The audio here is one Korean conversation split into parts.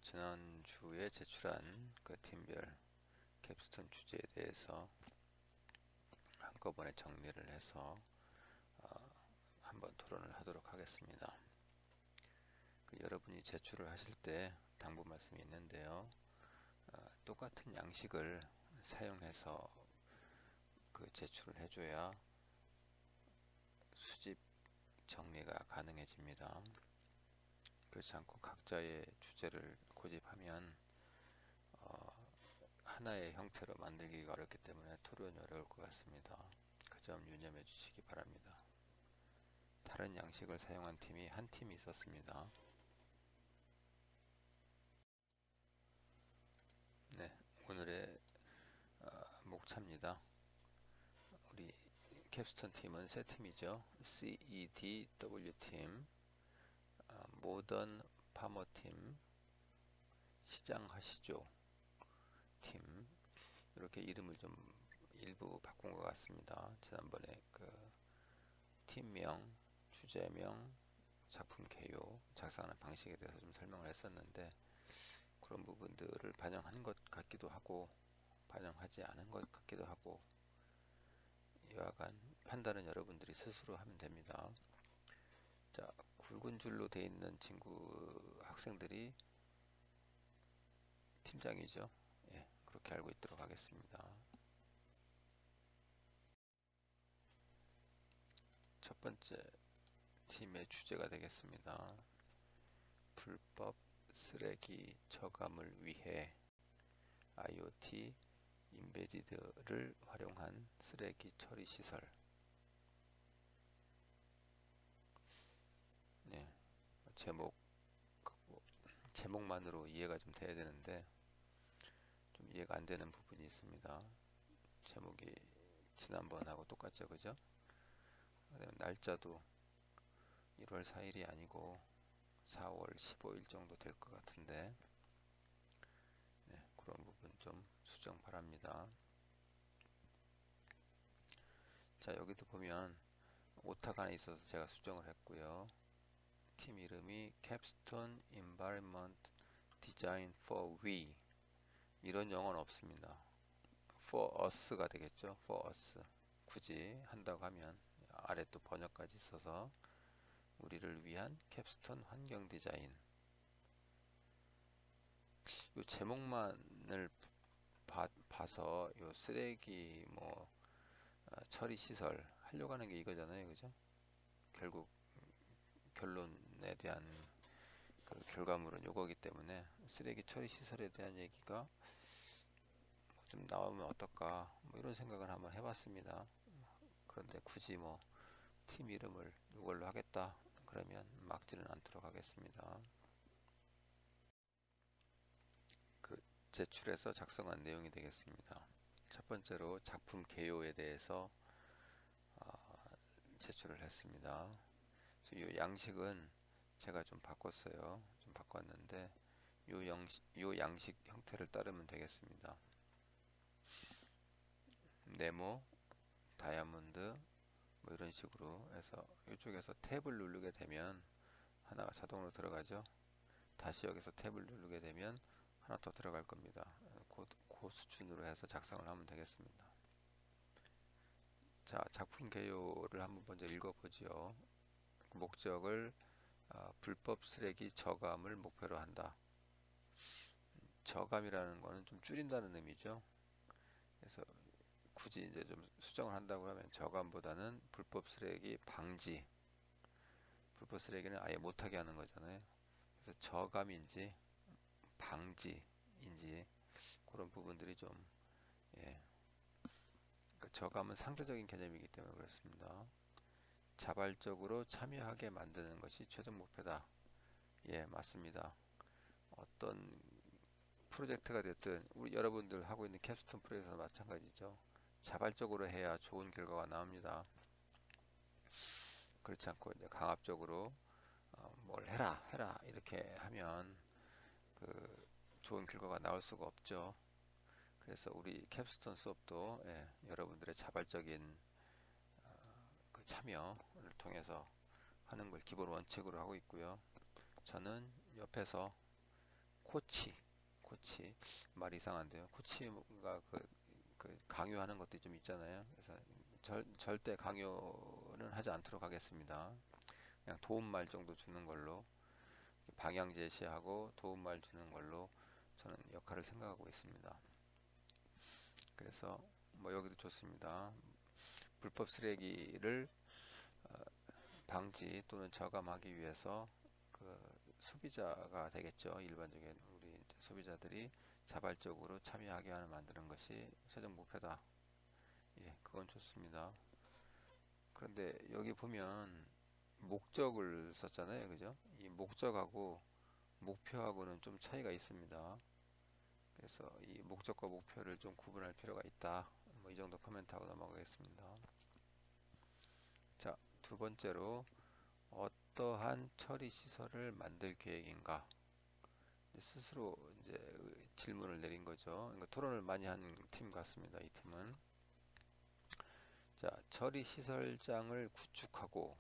지난주에 제출한 그 팀별 캡스톤 주제에 대해서 한꺼번에 정리를 해서 한번 토론을 하도록 하겠습니다. 여러분이 제출을 하실 때 당부 말씀이 있는데요. 똑같은 양식을 사용해서 제출을 해줘야 수집 정리가 가능해집니다. 그렇지 않고 각자의 주제를 고집하면 하나의 형태로 만들기가 어렵기 때문에 토론이 어려울 것 같습니다. 그 점 유념해 주시기 바랍니다. 다른 양식을 사용한 팀이 한 팀이 있었습니다. 네, 오늘의 목차입니다. 우리 캡스톤 팀은 세 팀이죠. CEDW 팀, 모던 파머 팀, 시장하시죠 팀, 이렇게 이름을 좀 일부 바꾼 것 같습니다. 지난번에 팀명, 주제명, 작품 개요, 작성하는 방식에 대해서 좀 설명을 했었는데 그런 부분들을 반영한 것 같기도 하고 반영하지 않은 것 같기도 하고 여하간 판단은 여러분들이 스스로 하면 됩니다. 자, 굵은 줄로 되어 있는 학생들이 팀장이죠. 예, 그렇게 알고 있도록 하겠습니다. 첫 번째 팀의 주제가 되겠습니다. 불법 쓰레기 처감을 위해 IoT 인베디드를 활용한 쓰레기 처리 시설. 네, 제목만으로 이해가 좀 돼야 되는데 좀 이해가 안 되는 부분이 있습니다. 제목이 지난번하고 똑같죠, 그죠? 날짜도 1월 4일이 아니고 4월 15일 정도 될 것 같은데 그런 부분 좀 수정 바랍니다. 자, 여기도 보면 오타가 하나 있어서 제가 수정을 했고요. 팀 이름이 Capstone Environment Design for We, 이런 영어는 없습니다. For Us가 되겠죠. For Us. 굳이 한다고 하면 아래 또 번역까지 있어서 우리를 위한 캡스톤 환경 디자인. 이 제목만을 봐서 요 쓰레기 처리 시설 하려고 하는 게 이거잖아요, 그죠? 결국 결론에 대한 결과물은 요거기 때문에 쓰레기 처리 시설에 대한 얘기가 좀 나오면 어떨까 이런 생각을 한번 해봤습니다. 그런데 굳이 팀 이름을 이걸로 하겠다 그러면 막지는 않도록 하겠습니다. 제출해서 작성한 내용이 되겠습니다. 첫 번째로 작품 개요에 대해서 제출을 했습니다. 이 양식은 제가 좀 바꿨어요. 좀 바꿨는데 요 양식 형태를 따르면 되겠습니다. 네모, 다이아몬드 이런 식으로 해서 이쪽에서 탭을 누르게 되면 하나가 자동으로 들어가죠. 다시 여기서 탭을 누르게 되면 하나 더 들어갈 겁니다. 그 수준으로 해서 작성을 하면 되겠습니다. 자, 작품 개요를 한번 먼저 읽어보죠. 목적을 불법 쓰레기 저감을 목표로 한다. 저감이라는 거는 좀 줄인다는 의미죠. 그래서 굳이 이제 좀 수정을 한다고 하면 저감보다는 불법 쓰레기 방지. 불법 쓰레기는 아예 못하게 하는 거잖아요. 그래서 저감인지 방지인지 그런 부분들이 좀 저감은 상대적인 개념이기 때문에 그렇습니다. 자발적으로 참여하게 만드는 것이 최종 목표다. 예, 맞습니다. 어떤 프로젝트가 됐든 우리 여러분들 하고 있는 캡스톤 프로젝트도 마찬가지죠. 자발적으로 해야 좋은 결과가 나옵니다. 그렇지 않고 이제 강압적으로 뭘 해라 이렇게 하면 좋은 결과가 나올 수가 없죠. 그래서 우리 캡스톤 수업도 여러분들의 자발적인 참여를 통해서 하는 걸 기본 원칙으로 하고 있고요. 저는 옆에서 코치 말 이상한데요. 코치가 그 강요하는 것도 좀 있잖아요. 그래서 절대 강요는 하지 않도록 하겠습니다. 그냥 도움말 정도 주는 걸로, 방향 제시하고 도움말 주는 걸로 저는 역할을 생각하고 있습니다. 그래서 뭐 여기도 좋습니다. 불법 쓰레기를 방지 또는 저감하기 위해서 그 소비자가 되겠죠. 일반적인 우리 이제 소비자들이 자발적으로 참여하게 하는 만드는 것이 최종 목표다. 예, 그건 좋습니다. 그런데 여기 보면 목적을 썼잖아요. 그죠? 이 목적하고 목표하고는 좀 차이가 있습니다. 그래서 이 목적과 목표를 좀 구분할 필요가 있다. 뭐 이 정도 코멘트하고 넘어가겠습니다. 자, 두 번째로 어떠한 처리 시설을 만들 계획인가? 스스로 이제 질문을 내린 거죠. 그러니까 토론을 많이 한 팀 같습니다. 이 팀은. 자, 처리 시설장을 구축하고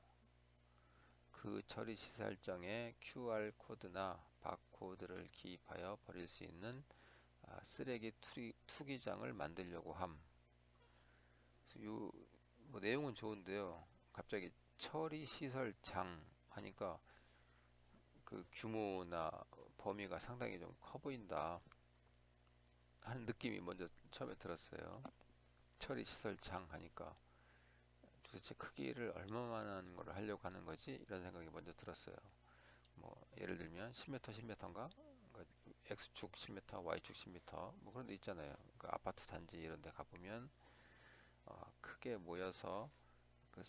그 처리 시설장에 QR 코드나 바코드를 기입하여 버릴 수 있는 쓰레기 투기장을 만들려고 함. 요, 뭐 내용은 좋은데요. 갑자기 처리 시설장 하니까 그 규모나 범위가 상당히 좀 커 보인다 하는 느낌이 먼저 처음에 들었어요. 처리 시설장 하니까 도대체 크기를 얼마만한 걸 하려고 하는 거지? 이런 생각이 먼저 들었어요. 뭐 예를 들면 10m, 10m인가? X축 10m, Y축 10m 뭐 그런 데 있잖아요. 그 아파트 단지 이런 데 가보면 크게 모여서 그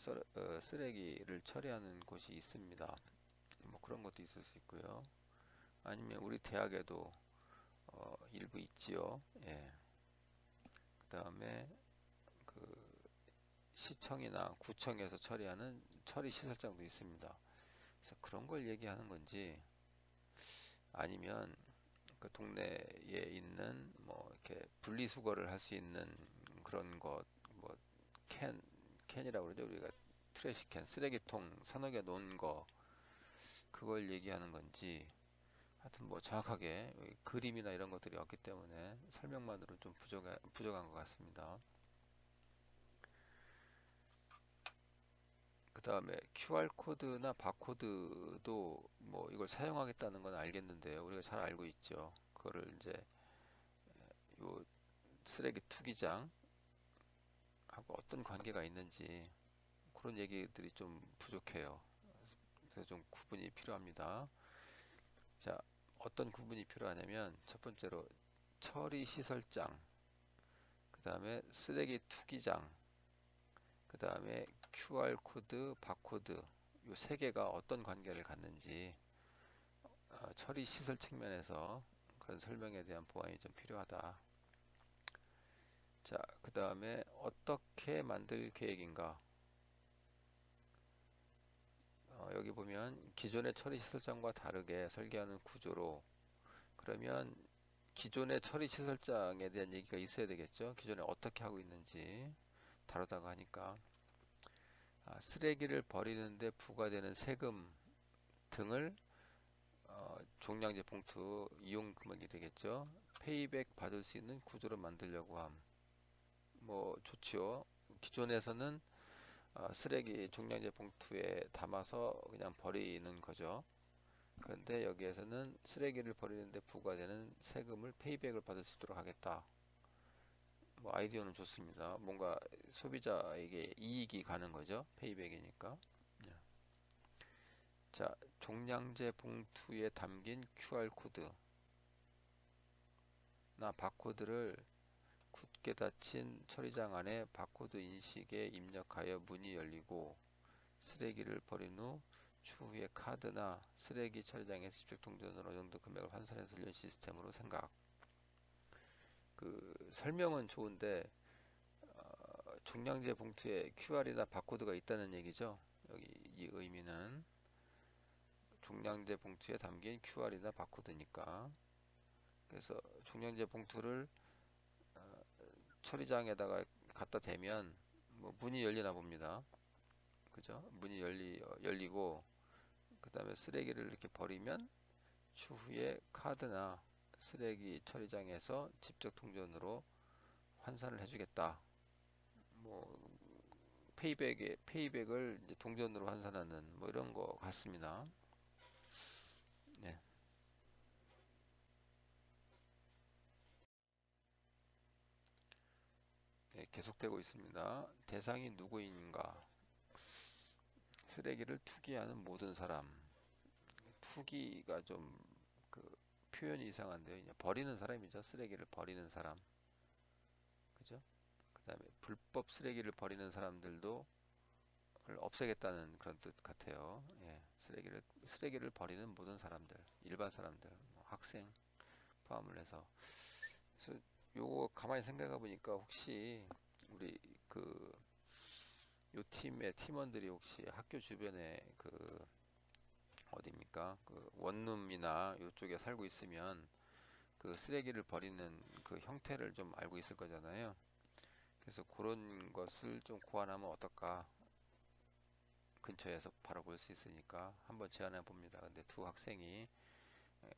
쓰레기를 처리하는 곳이 있습니다. 뭐 그런 것도 있을 수 있고요. 아니면 우리 대학에도 일부 있지요. 예. 그 다음에 그 시청이나 구청에서 처리하는 처리 시설장도 있습니다. 그래서 그런 걸 얘기하는 건지 아니면 그 동네에 있는 뭐 이렇게 분리수거를 할 수 있는 그런 것, 뭐 캔이라고 그러죠. 우리가 트래시캔, 쓰레기통 서너 개 놓은 거 그걸 얘기하는 건지 하여튼 뭐 정확하게 그림이나 이런 것들이 없기 때문에 설명만으로 좀 부족한 것 같습니다. 그 다음에 QR코드나 바코드도 뭐 이걸 사용하겠다는 건 알겠는데요. 우리가 잘 알고 있죠. 그거를 이제 요 쓰레기 투기장하고 어떤 관계가 있는지 그런 얘기들이 좀 부족해요. 그래서 좀 구분이 필요합니다. 자, 어떤 구분이 필요하냐면 첫 번째로 처리 시설장, 그 다음에 쓰레기 투기장, 그 다음에 QR코드, 바코드 요 세 개가 어떤 관계를 갖는지 처리 시설 측면에서 그런 설명에 대한 보완이 좀 필요하다. 자, 그 다음에 어떻게 만들 계획인가? 여기 보면 기존의 처리 시설장과 다르게 설계하는 구조로 그러면 기존의 처리 시설장에 대한 얘기가 있어야 되겠죠. 기존에 어떻게 하고 있는지 다루다가 하니까 쓰레기를 버리는데 부과되는 세금 등을 종량제 봉투 이용 금액이 되겠죠. 페이백 받을 수 있는 구조를 만들려고 함. 뭐 좋지요. 기존에서는 쓰레기 종량제 봉투에 담아서 그냥 버리는 거죠. 그런데 여기에서는 쓰레기를 버리는데 부과되는 세금을 페이백을 받을 수 있도록 하겠다. 뭐 아이디어는 좋습니다. 뭔가 소비자에게 이익이 가는 거죠. 페이백이니까. 자, 종량제 봉투에 담긴 QR코드나 바코드를 굳게 닫힌 처리장 안에 바코드 인식에 입력하여 문이 열리고 쓰레기를 버린 후 추후에 카드나 쓰레기 처리장에서 직접 동전으로 어느 정도 금액을 환산해서 돌리는 시스템으로 생각. 그 설명은 좋은데 종량제 봉투에 QR이나 바코드가 있다는 얘기죠. 여기 이 의미는 종량제 봉투에 담긴 QR이나 바코드니까. 그래서 종량제 봉투를 처리장에다가 갖다 대면 뭐 문이 열리나 봅니다. 그죠? 문이 열리고 그 다음에 쓰레기를 이렇게 버리면 추후에 카드나 쓰레기 처리장에서 직접 동전으로 환산을 해주겠다. 뭐 페이백을 이제 동전으로 환산하는 뭐 이런 거 같습니다. 네. 네, 계속되고 있습니다. 대상이 누구인가? 쓰레기를 투기하는 모든 사람. 투기가 좀 그 표현이 이상한데요. 이제 버리는 사람이죠. 쓰레기를 버리는 사람. 그죠? 그 다음에 불법 쓰레기를 버리는 사람들도 없애겠다는 그런 뜻 같아요. 예, 쓰레기를 버리는 모든 사람들, 일반 사람들, 뭐 학생 포함을 해서. 그래서 요거 가만히 생각해 보니까 혹시 우리 그 요 팀의 팀원들이 혹시 학교 주변에 그 어디입니까? 그 원룸이나 요쪽에 살고 있으면 그 쓰레기를 버리는 그 형태를 좀 알고 있을 거잖아요. 그래서 그런 것을 좀 고안하면 어떨까? 근처에서 바로 볼 수 있으니까 한번 제안해 봅니다. 근데 두 학생이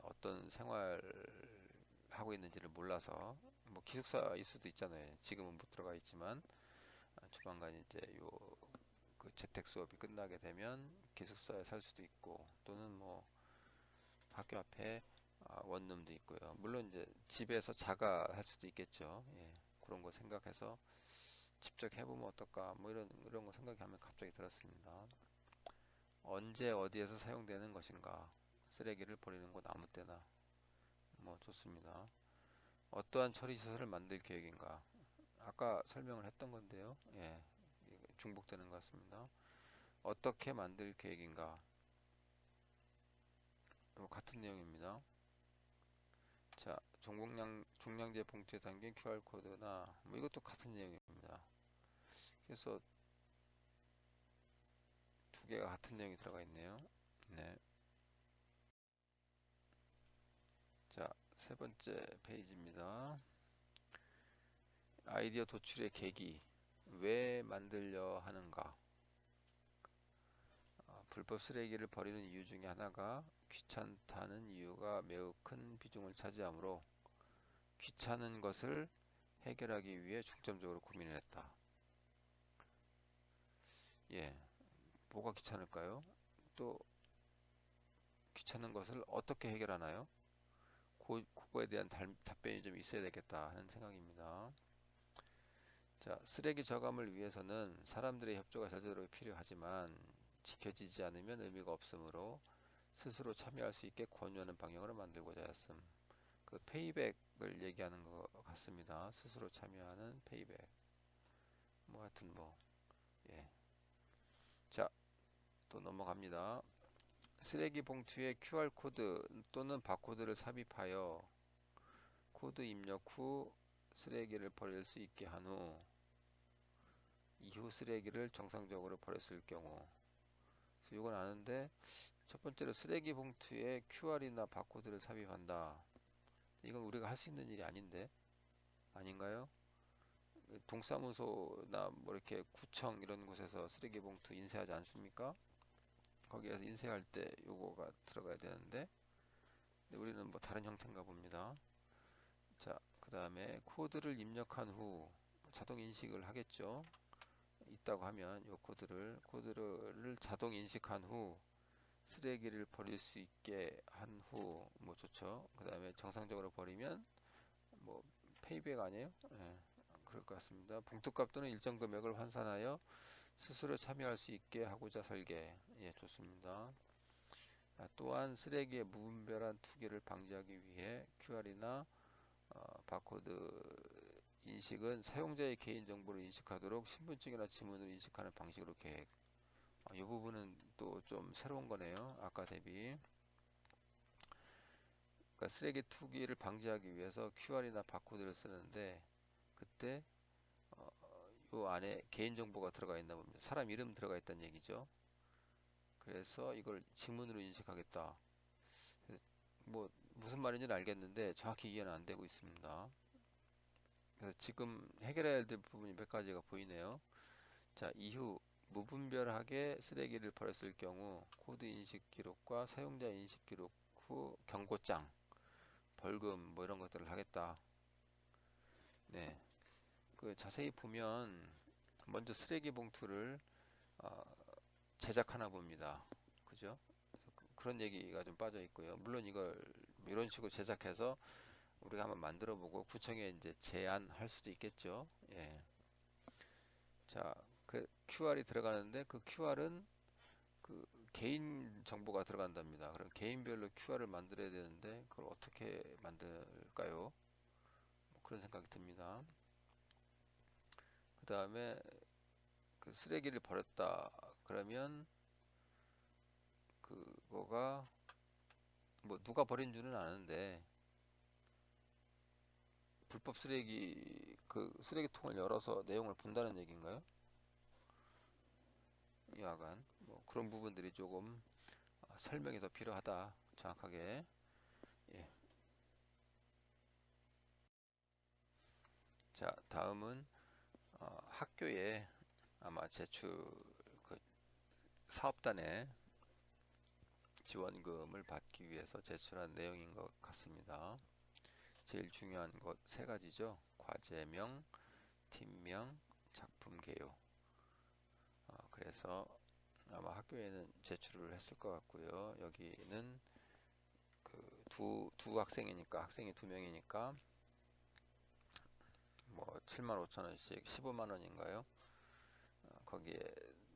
어떤 생활 하고 있는지를 몰라서 뭐 기숙사일 수도 있잖아요. 지금은 못 들어가 있지만 조만간 이제 요 그 재택 수업이 끝나게 되면 기숙사에 살 수도 있고 또는 뭐 학교 앞에 원룸도 있고요. 물론 이제 집에서 자가 할 수도 있겠죠. 예, 그런 거 생각해서 직접 해보면 어떨까? 뭐 이런 거 생각하면 갑자기 들었습니다. 언제 어디에서 사용되는 것인가? 쓰레기를 버리는 곳 아무 때나. 뭐 좋습니다. 어떠한 처리 시설을 만들 계획인가? 아까 설명을 했던 건데요. 예, 중복되는 것 같습니다. 어떻게 만들 계획인가? 같은 내용입니다. 자, 종량제 봉투에 담긴 QR코드나 뭐 이것도 같은 내용입니다. 그래서 두 개가 같은 내용이 들어가 있네요. 네. 자, 세 번째 페이지입니다. 아이디어 도출의 계기. 왜 만들려 하는가? 불법 쓰레기를 버리는 이유 중에 하나가 귀찮다는 이유가 매우 큰 비중을 차지하므로 귀찮은 것을 해결하기 위해 중점적으로 고민을 했다. 예, 뭐가 귀찮을까요? 또 귀찮은 것을 어떻게 해결하나요? 그거에 대한 답변이 좀 있어야 되겠다 하는 생각입니다. 자, 쓰레기 저감을 위해서는 사람들의 협조가 절대로 필요하지만 지켜지지 않으면 의미가 없으므로 스스로 참여할 수 있게 권유하는 방향으로 만들고자 했음. 그 페이백을 얘기하는 것 같습니다. 스스로 참여하는 페이백. 뭐 하여튼 뭐 예. 자, 또 넘어갑니다. 쓰레기 봉투에 QR코드 또는 바코드를 삽입하여 코드 입력 후 쓰레기를 버릴 수 있게 한 후 이후 쓰레기를 정상적으로 버렸을 경우. 그래서 이건 아는데 첫 번째로 쓰레기 봉투에 QR이나 바코드를 삽입한다. 이건 우리가 할 수 있는 일이 아닌데 아닌가요? 동사무소나 뭐 이렇게 구청 이런 곳에서 쓰레기 봉투 인쇄하지 않습니까? 거기에서 인쇄할 때 요거가 들어가야 되는데 우리는 뭐 다른 형태인가 봅니다. 자, 그 다음에 코드를 입력한 후 자동 인식을 하겠죠. 있다고 하면 요 코드를 자동 인식한 후 쓰레기를 버릴 수 있게 한 후 뭐 좋죠. 그 다음에 정상적으로 버리면 뭐 페이백 아니에요? 예, 그럴 것 같습니다. 봉투값 또는 일정 금액을 환산하여 스스로 참여할 수 있게 하고자 설계. 예, 좋습니다. 또한 쓰레기의 무분별한 투기를 방지하기 위해 QR이나 바코드 인식은 사용자의 개인정보를 인식하도록 신분증이나 지문을 인식하는 방식으로 계획. 이 부분은 또 좀 새로운 거네요. 아까 대비. 그러니까 쓰레기 투기를 방지하기 위해서 QR이나 바코드를 쓰는데 그때 요 안에 개인정보가 들어가 있나 봅니다. 사람 이름 들어가 있다는 얘기죠. 그래서 이걸 지문으로 인식하겠다. 뭐 무슨 말인지는 알겠는데 정확히 이해는 안 되고 있습니다. 그래서 지금 해결해야 될 부분이 몇 가지가 보이네요. 자, 이후 무분별하게 쓰레기를 버렸을 경우 코드 인식 기록과 사용자 인식 기록 후 경고장 벌금 뭐 이런 것들을 하겠다. 네, 그 자세히 보면 먼저 쓰레기 봉투를 어, 제작하나 봅니다. 그죠? 그런 얘기가 좀 빠져 있고요. 물론 이걸 이런 식으로 제작해서 우리가 한번 만들어 보고 구청에 이제 제안할 수도 있겠죠. 예. 자, 그 QR이 들어가는데 그 QR은 그 개인 정보가 들어간답니다. 그럼 개인별로 QR을 만들어야 되는데 그걸 어떻게 만들까요? 뭐 그런 생각이 듭니다. 그 다음에 그 쓰레기를 버렸다 그러면 그거가 뭐 누가 버린 줄은 아는데 불법 쓰레기 그 쓰레기통을 열어서 내용을 본다는 얘기인가요? 여하간 뭐 그런 부분들이 조금 설명이 더 필요하다. 정확하게. 예. 자, 다음은 학교에 아마 제출 그 사업단에 지원금을 받기 위해서 제출한 내용인 것 같습니다. 제일 중요한 것 세 가지죠. 과제명, 팀명, 작품 개요. 그래서 아마 학교에는 제출을 했을 것 같고요. 여기는 그 두 학생이니까 학생이 두 명이니까 뭐 75,000원씩 15만 원인가요? 거기에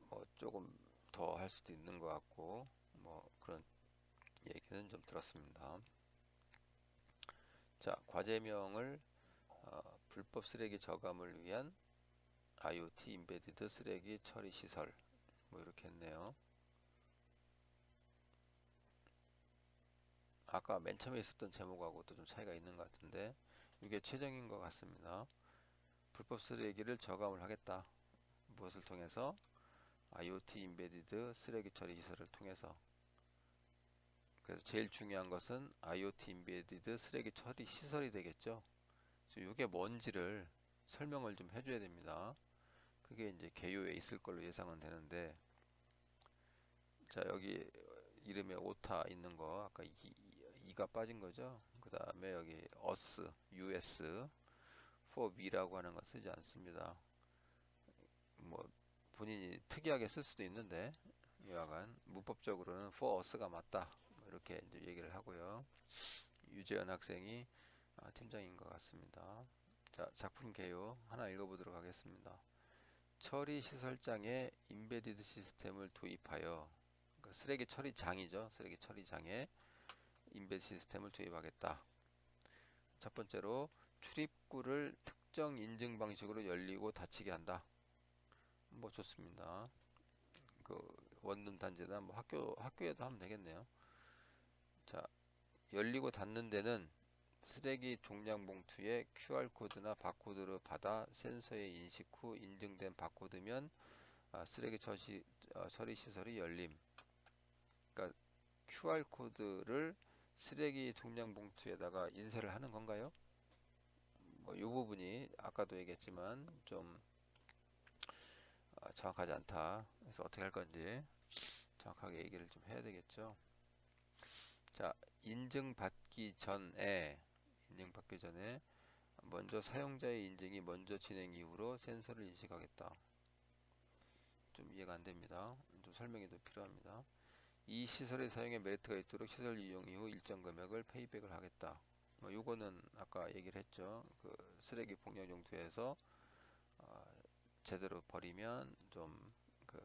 뭐 조금 더 할 수도 있는 것 같고 뭐 그런 얘기는 좀 들었습니다. 자, 과제명을 불법 쓰레기 저감을 위한 IoT 인베디드 쓰레기 처리 시설 뭐 이렇게 했네요. 아까 맨 처음에 있었던 제목하고도 좀 차이가 있는 것 같은데 이게 최종인 것 같습니다. 불법 쓰레기를 저감을 하겠다. 무엇을 통해서? IoT 인베디드 쓰레기 처리 시설을 통해서. 그래서 제일 중요한 것은 IoT 인베디드 쓰레기 처리 시설이 되겠죠. 그래서 이게 뭔지를 설명을 좀 해줘야 됩니다. 그게 이제 개요에 있을 걸로 예상은 되는데, 자 여기 이름에 오타 있는 거 아까 이가 빠진 거죠. 그 다음에 여기 US for me라고 하는 거 쓰지 않습니다. 뭐 본인이 특이하게 쓸 수도 있는데 여하간 문법적으로는 for us가 맞다. 뭐 이렇게 이제 얘기를 하고요. 유재현 학생이 팀장인 것 같습니다. 자, 작품 개요 하나 읽어보도록 하겠습니다. 처리 시설장에 인베디드 시스템을 도입하여 그러니까 쓰레기 처리장이죠. 쓰레기 처리장에 인베디드 시스템을 도입하겠다. 첫 번째로 출입구를 특정 인증 방식으로 열리고 닫히게 한다. 뭐 좋습니다. 그 원룸 단지나 뭐 학교에도 하면 되겠네요. 자, 열리고 닫는 데는 쓰레기 종량 봉투에 QR 코드나 바코드를 받아 센서에 인식 후 인증된 바코드면 쓰레기 처리 시설이 열림. 그러니까 QR 코드를 쓰레기 종량 봉투에다가 인쇄를 하는 건가요? 뭐 이 부분이 아까도 얘기했지만 좀 정확하지 않다. 그래서 어떻게 할 건지 정확하게 얘기를 좀 해야 되겠죠. 자, 인증받기 전에 먼저 사용자의 인증이 먼저 진행 이후로 센서를 인식하겠다. 좀 이해가 안 됩니다. 좀 설명이 더 필요합니다. 이 시설의 사용에 메리트가 있도록 시설 이용 이후 일정 금액을 페이백을 하겠다. 뭐 요거는 아까 얘기를 했죠. 그 쓰레기 폭력 용도에서 어, 제대로 버리면 좀 그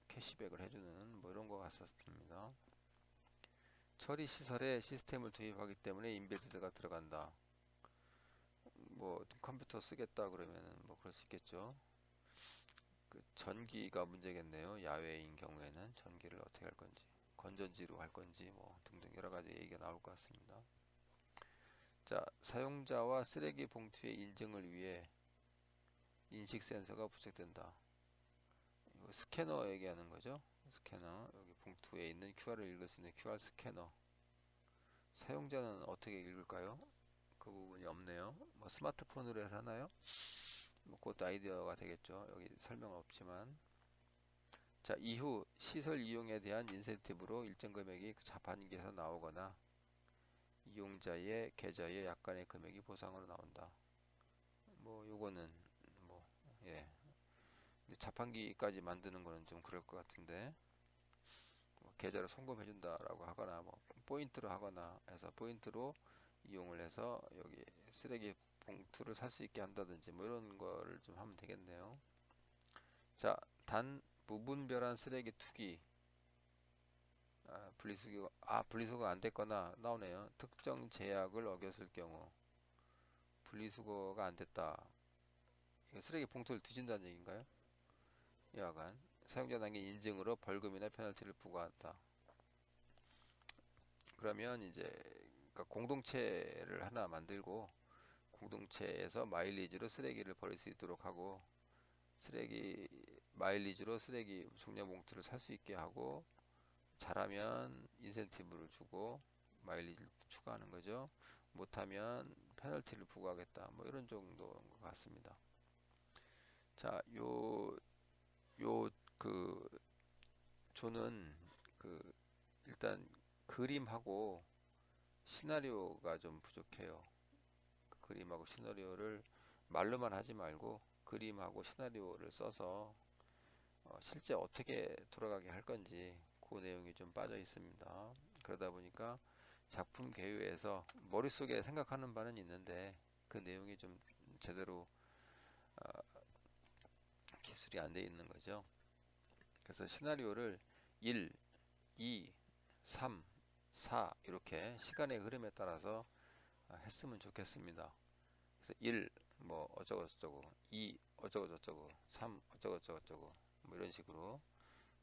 캐시백을 해주는 뭐 이런 거 같았습니다. 처리 시설에 시스템을 도입하기 때문에 인베디드가 들어간다. 뭐 컴퓨터 쓰겠다 그러면은 뭐 그럴 수 있겠죠. 그 전기가 문제겠네요. 야외인 경우에는 전기를 어떻게 할 건지, 건전지로 할 건지 뭐 등등 여러 가지 얘기가 나올 것 같습니다. 자, 사용자와 쓰레기 봉투의 인증을 위해 인식 센서가 부착된다. 이거 스캐너 얘기하는 거죠. 스캐너 여기 봉투에 있는 QR을 읽을 수 있는 QR 스캐너. 사용자는 어떻게 읽을까요? 그 부분이 없네요. 뭐 스마트폰으로 해서 하나요? 뭐 그것도 아이디어가 되겠죠. 여기 설명 없지만. 자, 이후 시설 이용에 대한 인센티브로 일정 금액이 그 자판기에서 나오거나 이용자의 계좌에 약간의 금액이 보상으로 나온다. 뭐 요거는 뭐 예. 근데 자판기까지 만드는 거는 좀 그럴 것 같은데 뭐 계좌를 송금해 준다라고 하거나 뭐 포인트로 하거나 해서 포인트로 이용을 해서 여기 쓰레기 봉투를 살 수 있게 한다든지 뭐 이런 거를 좀 하면 되겠네요. 자, 단 무분별한 쓰레기 투기 분리수거가 안 됐거나 나오네요. 특정 제약을 어겼을 경우 분리수거가 안 됐다. 이거 쓰레기 봉투를 뒤진다는 얘기인가요? 여하간 사용자 단계 인증으로 벌금이나 페널티를 부과한다. 그러면 이제 그러니까 공동체를 하나 만들고 공동체에서 마일리지로 쓰레기를 버릴 수 있도록 하고 쓰레기 마일리지로 쓰레기 종량 봉투를 살 수 있게 하고 잘하면 인센티브를 주고 마일리지를 추가하는 거죠. 못하면 페널티를 부과하겠다. 뭐 이런 정도인 것 같습니다. 자, 그 저는 그 일단 그림하고 시나리오가 좀 부족해요. 그 그림하고 시나리오를 말로만 하지 말고 그림하고 시나리오를 써서 실제 어떻게 돌아가게 할 건지 그 내용이 좀 빠져 있습니다. 그러다 보니까 작품 개요에서 머릿속에 생각하는 바는 있는데 그 내용이 좀 제대로 어, 기술이 안 돼 있는 거죠. 그래서 시나리오를 1, 2, 3, 4 이렇게 시간의 흐름에 따라서 했으면 좋겠습니다. 그래서 1, 뭐 어쩌고 저쩌고, 2 어쩌고 저쩌고, 3 어쩌고 저쩌고 뭐 이런 식으로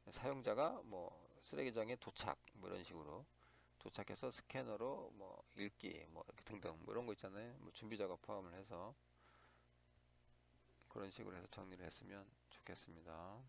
사용자가 뭐 쓰레기장에 도착 뭐 이런 식으로 도착해서 스캐너로 뭐 읽기 뭐 이렇게 등등 뭐 이런 거 있잖아요. 뭐 준비 작업 포함을 해서 그런 식으로 해서 정리를 했으면 좋겠습니다.